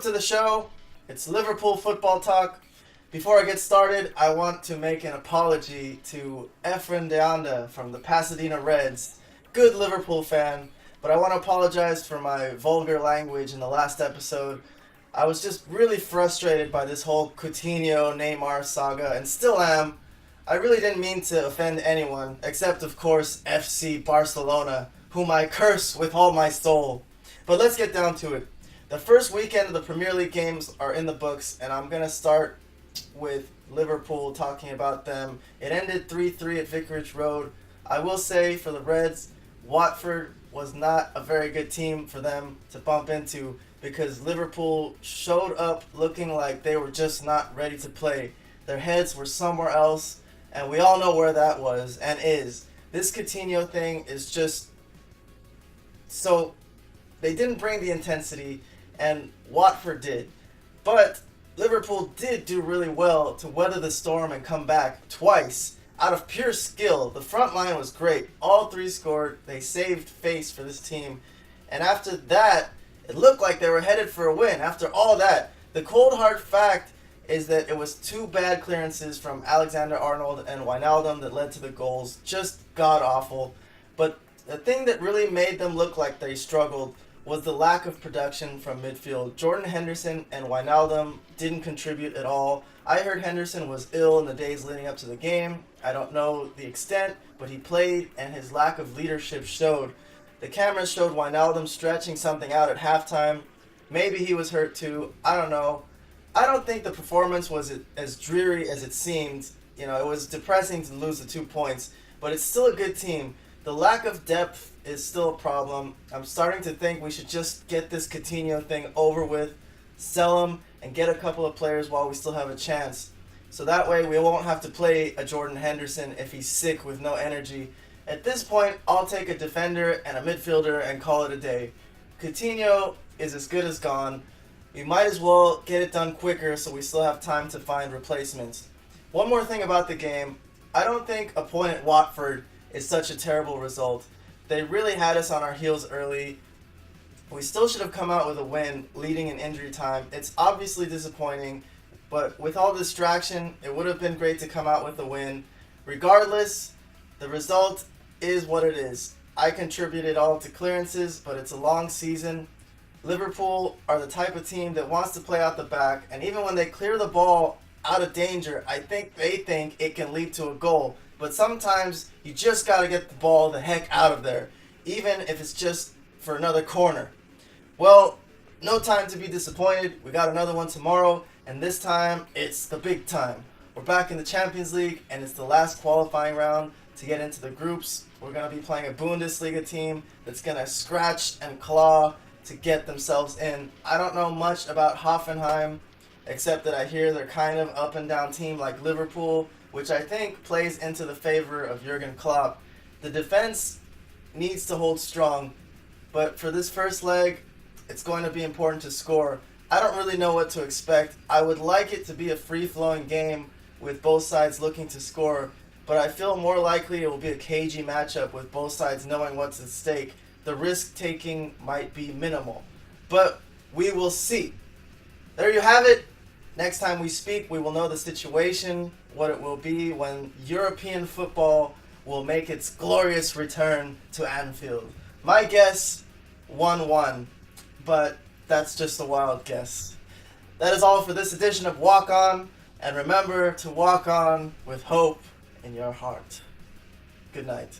to the show. It's Liverpool Football Talk. Before I get started, I want to make an apology to Efren Deanda from the Pasadena Reds. Good Liverpool fan, but I want to apologize for my vulgar language in the last episode. I was just really frustrated by this whole Coutinho, Neymar saga, and still am. I really didn't mean to offend anyone, except of course FC Barcelona, whom I curse with all my soul. But let's get down to it. The first weekend of the Premier League games are in the books, and I'm going to start with Liverpool, talking about them. It ended 3-3 at Vicarage Road. I will say for the Reds, Watford was not a very good team for them to bump into because Liverpool showed up looking like they were just not ready to play. Their heads were somewhere else, and we all know where that was and is. This Coutinho thing is just... So, they didn't bring the intensity, and Watford did. But Liverpool did do really well to weather the storm and come back twice out of pure skill. The front line was great. All three scored. They saved face for this team. And after that, it looked like they were headed for a win. After all that, the cold hard fact is that it was two bad clearances from Alexander-Arnold and Wijnaldum that led to the goals. Just god-awful. But the thing that really made them look like they struggled was the lack of production from midfield. Jordan Henderson and Wijnaldum didn't contribute at all. I heard Henderson was ill in the days leading up to the game. I don't know the extent, but he played and his lack of leadership showed. The cameras showed Wijnaldum stretching something out at halftime. Maybe he was hurt too. I don't know. I don't think the performance was as dreary as it seemed. You know, it was depressing to lose the 2 points, but it's still a good team. The lack of depth is still a problem. I'm starting to think we should just get this Coutinho thing over with, sell him, and get a couple of players while we still have a chance. So that way we won't have to play a Jordan Henderson if he's sick with no energy. At this point, I'll take a defender and a midfielder and call it a day. Coutinho is as good as gone. We might as well get it done quicker so we still have time to find replacements. One more thing about the game. I don't think a point at Watford is such a terrible result. They really had us on our heels early. We still should have come out with a win leading in injury time. It's obviously disappointing, but with all distraction, it would have been great to come out with a win. Regardless, the result is what it is. I contributed all to clearances, but it's a long season. Liverpool are the type of team that wants to play out the back, and even when they clear the ball out of danger, I think they think it can lead to a goal. But sometimes you just got to get the ball the heck out of there, even if it's just for another corner. Well, no time to be disappointed. We got another one tomorrow, and this time it's the big time. We're back in the Champions League, and it's the last qualifying round to get into the groups. We're going to be playing a Bundesliga team that's going to scratch and claw to get themselves in. I don't know much about Hoffenheim, except that I hear they're kind of up and down team like Liverpool, which I think plays into the favor of Jurgen Klopp. The defense needs to hold strong, but for this first leg, it's going to be important to score. I don't really know what to expect. I would like it to be a free-flowing game with both sides looking to score, but I feel more likely it will be a cagey matchup with both sides knowing what's at stake. The risk-taking might be minimal, but we will see. There you have it. Next time we speak, we will know the situation, what it will be when European football will make its glorious return to Anfield. My guess, 1-1, but that's just a wild guess. That is all for this edition of Walk On, and remember to walk on with hope in your heart. Good night.